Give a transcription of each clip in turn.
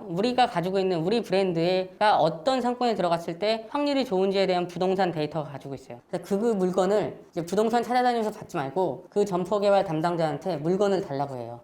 우리가 가지고 있는 우리 브랜드가 어떤 상권에 들어갔을 때 확률이 좋은지에 대한 부동산 데이터가 가지고 있어요. 그래서 그 물건을 이제 부동산 찾아다니면서 받지 말고 그 점포 개발 담당자한테 물건을 달라고 해요.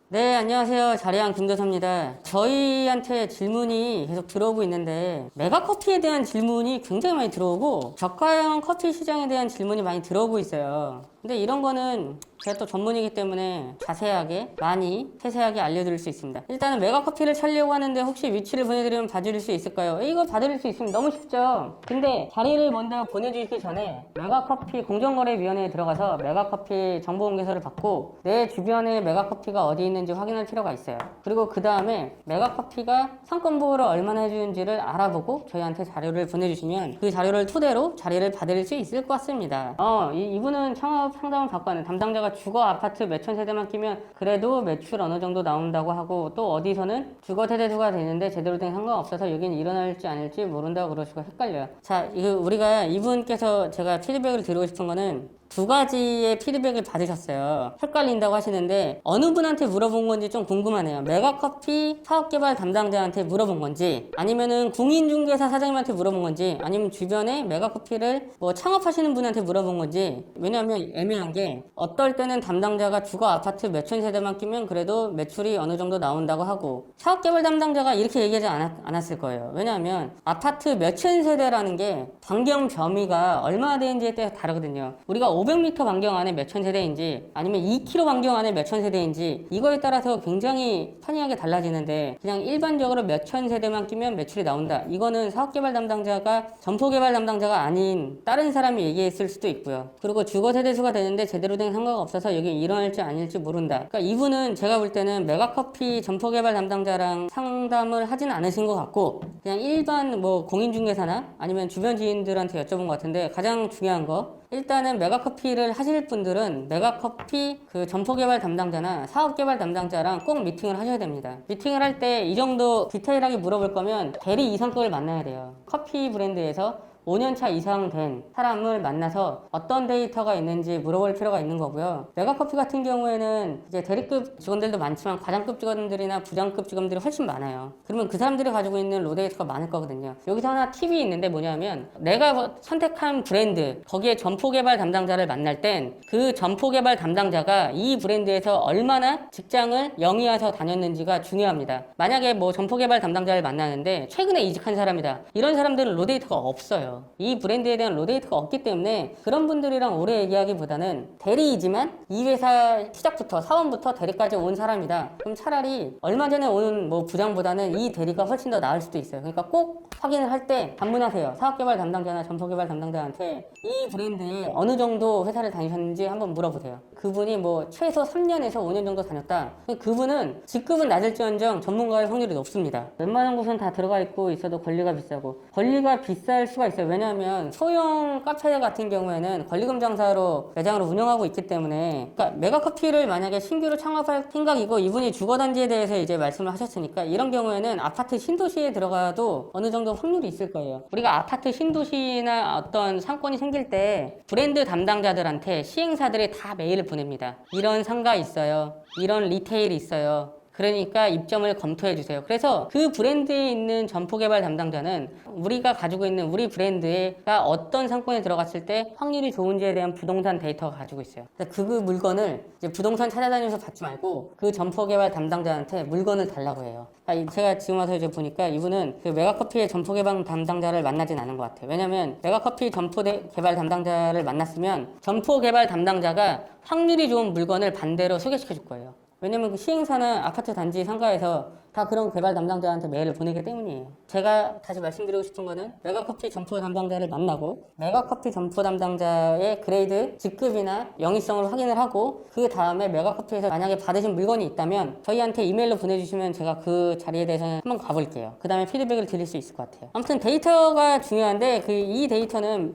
네, 안녕하세요. 자리한 김도서입니다. 저희한테 질문이 계속 들어오고 있는데 메가커피에 대한 질문이 굉장히 많이 들어오고 저가형 커피 시장에 대한 질문이 많이 들어오고 있어요. 근데 이런 거는 제가 또 전문이기 때문에 자세하게 많이 세세하게 알려드릴 수 있습니다. 일단은 메가커피를 찾려고 하는데 혹시 위치를 보내드리면 봐주실 수 있을까요? 이거 봐드릴 수 있으면 너무 쉽죠. 근데 자리를 먼저 보내주시기 전에 메가커피 공정거래위원회에 들어가서 메가커피 정보공개서를 받고 내 주변에 메가커피가 어디 있는지 확인할 필요가 있어요. 그리고 그 다음에 메가커피가 상권보호를 얼마나 해주는지를 알아보고 저희한테 자료를 보내주시면 그 자료를 토대로 자리를 받을 수 있을 것 같습니다. 이분은 창업 상담을 받고 하는 담당자가 주거 아파트 몇천 세대만 끼면 그래도 매출 어느 정도 나온다고 하고 또 어디서는 주거 세대수가 되는데 제대로 된 상관없어서 여기는 일어날지 않을지 모른다고 그러시고 헷갈려요. 자, 우리가 이분께서 제가 피드백을 드리고 싶은 거는 두 가지의 피드백을 받으셨어요. 헷갈린다고 하시는데 어느 분한테 물어본 건지 좀 궁금하네요. 메가커피 사업개발 담당자한테 물어본 건지 아니면은 공인중개사 사장님한테 물어본 건지 아니면 주변에 메가커피를 뭐 창업하시는 분한테 물어본 건지. 왜냐하면 애매한 게 어떨 때는 담당자가 주거 아파트 몇천 세대만 끼면 그래도 매출이 어느 정도 나온다고 하고 사업개발 담당자가 이렇게 얘기하지 않았을 거예요. 왜냐하면 아파트 몇천 세대라는 게 반경 범위가 얼마나 되는지에 따라 다르거든요. 우리가 500m 반경 안에 몇천 세대인지 아니면 2km 반경 안에 몇천 세대인지 이거에 따라서 굉장히 판이하게 달라지는데 그냥 일반적으로 몇천 세대만 끼면 매출이 나온다. 이거는 사업개발 담당자가 점포개발 담당자가 아닌 다른 사람이 얘기했을 수도 있고요. 그리고 주거 세대수가 되는데 제대로 된 상가가 없어서 여기 일어날지 아닐지 모른다. 그러니까 이분은 제가 볼 때는 메가커피 점포개발 담당자랑 상담을 하진 않으신 것 같고 그냥 일반 뭐 공인중개사나 아니면 주변 지인들한테 여쭤본 것 같은데 가장 중요한 거 일단은 메가커피를 하실 분들은 메가커피 그 점포개발 담당자나 사업개발 담당자랑 꼭 미팅을 하셔야 됩니다. 미팅을 할 때 이 정도 디테일하게 물어볼 거면 대리 이상급을 만나야 돼요. 커피 브랜드에서 5년차 이상 된 사람을 만나서 어떤 데이터가 있는지 물어볼 필요가 있는 거고요. 메가커피 같은 경우에는 이제 대리급 직원들도 많지만 과장급 직원들이나 부장급 직원들이 훨씬 많아요. 그러면 그 사람들이 가지고 있는 로데이터가 많을 거거든요. 여기서 하나 팁이 있는데 뭐냐면 내가 선택한 브랜드 거기에 점포개발 담당자를 만날 땐 그 점포개발 담당자가 이 브랜드에서 얼마나 직장을 영위해서 다녔는지가 중요합니다. 만약에 뭐 점포개발 담당자를 만나는데 최근에 이직한 사람이다. 이런 사람들은 로데이터가 없어요. 이 브랜드에 대한 로데이터가 없기 때문에 그런 분들이랑 오래 얘기하기보다는 대리이지만 이 회사 시작부터 사원부터 대리까지 온 사람이다. 그럼 차라리 얼마 전에 온 뭐 부장보다는 이 대리가 훨씬 더 나을 수도 있어요. 그러니까 꼭 확인을 할 때 방문하세요. 사업개발 담당자나 점포개발 담당자한테 이 브랜드에 어느 정도 회사를 다니셨는지 한번 물어보세요. 그분이 뭐 최소 3년에서 5년 정도 다녔다. 그분은 직급은 낮을지언정 전문가일 확률이 높습니다. 웬만한 곳은 다 들어가 있어도 권리가 비싸고 권리가 비쌀 수가 있어요. 왜냐하면 소형 카페 같은 경우에는 권리금 장사로 매장을 운영하고 있기 때문에 그러니까 메가커피를 만약에 신규로 창업할 생각이고 이분이 주거단지에 대해서 이제 말씀을 하셨으니까 이런 경우에는 아파트 신도시에 들어가도 어느 정도 확률이 있을 거예요. 우리가 아파트 신도시나 어떤 상권이 생길 때 브랜드 담당자들한테 시행사들이 다 메일을 보냅니다. 이런 상가 있어요. 이런 리테일이 있어요. 그러니까 입점을 검토해 주세요. 그래서 그 브랜드에 있는 점포개발 담당자는 우리가 가지고 있는 우리 브랜드가 어떤 상권에 들어갔을 때 확률이 좋은지에 대한 부동산 데이터가 가지고 있어요. 그래서 그 물건을 이제 부동산 찾아다니면서 받지 말고 그 점포개발 담당자한테 물건을 달라고 해요. 제가 지금 와서 이제 보니까 이분은 그 메가커피의 점포개발 담당자를 만나진 않은 것 같아요. 왜냐면 메가커피 점포개발 담당자를 만났으면 점포개발 담당자가 확률이 좋은 물건을 반대로 소개시켜 줄 거예요. 왜냐면 그 시행사는 아파트 단지 상가에서 다 그런 개발 담당자한테 메일을 보내기 때문이에요. 제가 다시 말씀드리고 싶은 거는 메가커피 점포 담당자를 만나고 메가커피 점포 담당자의 그레이드, 직급이나 영위성을 확인을 하고 그 다음에 메가커피에서 만약에 받으신 물건이 있다면 저희한테 이메일로 보내주시면 제가 그 자리에 대해서는 한번 가볼게요. 그 다음에 피드백을 드릴 수 있을 것 같아요. 아무튼 데이터가 중요한데 이 데이터는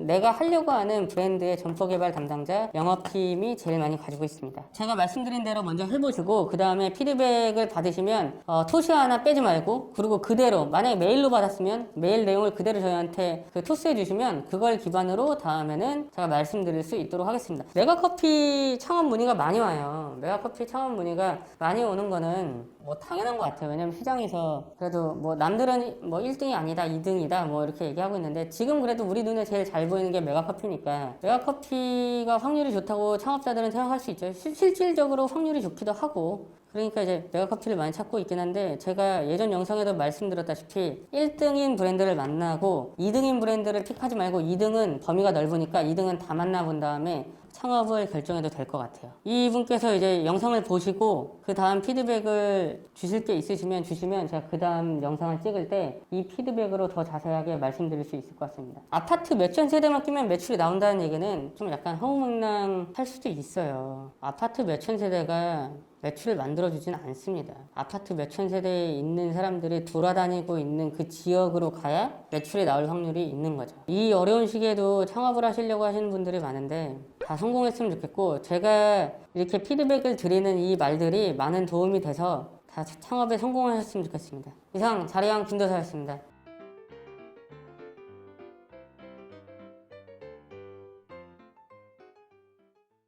내가 하려고 하는 브랜드의 점포 개발 담당자 영업팀이 제일 많이 가지고 있습니다. 제가 말씀드린 대로 먼저 한번 해보시고 그 다음에 피드백을 받으시면 토시 하나 빼지 말고 그리고 그대로 만약에 메일로 받았으면 메일 내용을 그대로 저희한테 토스해 주시면 그걸 기반으로 다음에는 제가 말씀드릴 수 있도록 하겠습니다. 메가커피 창업 문의가 많이 와요. 메가커피 창업 문의가 많이 오는 거는 뭐 당연한 것 같아요. 왜냐면 시장에서 그래도 뭐 남들은 뭐 1등이 아니다 2등이다 뭐 이렇게 얘기하고 있는데 지금 그래도 우리 눈에 제일 잘 보이는 게 메가커피니까 메가커피가 확률이 좋다고 창업자들은 생각할 수 있죠. 실질적으로 확률이 좋기도 하고 그러니까 이제 메가커피를 많이 찾고 있긴 한데 제가 예전 영상에도 말씀드렸다시피 1등인 브랜드를 만나고 2등인 브랜드를 픽하지 말고 2등은 범위가 넓으니까 2등은 다 만나본 다음에 창업을 결정해도 될 것 같아요. 이분께서 이제 영상을 보시고 그 다음 피드백을 주실 게 있으시면 주시면 제가 그 다음 영상을 찍을 때 이 피드백으로 더 자세하게 말씀드릴 수 있을 것 같습니다. 아파트 몇천 세대만 끼면 매출이 나온다는 얘기는 좀 약간 허무맹랑할 수도 있어요. 아파트 몇천 세대가 매출을 만들어주진 않습니다. 아파트 몇천 세대에 있는 사람들이 돌아다니고 있는 그 지역으로 가야 매출이 나올 확률이 있는 거죠. 이 어려운 시기에도 창업을 하시려고 하시는 분들이 많은데 다 성공했으면 좋겠고 제가 이렇게 피드백을 드리는 이 말들이 많은 도움이 돼서 다 창업에 성공하셨으면 좋겠습니다. 이상 자리양 김도사였습니다.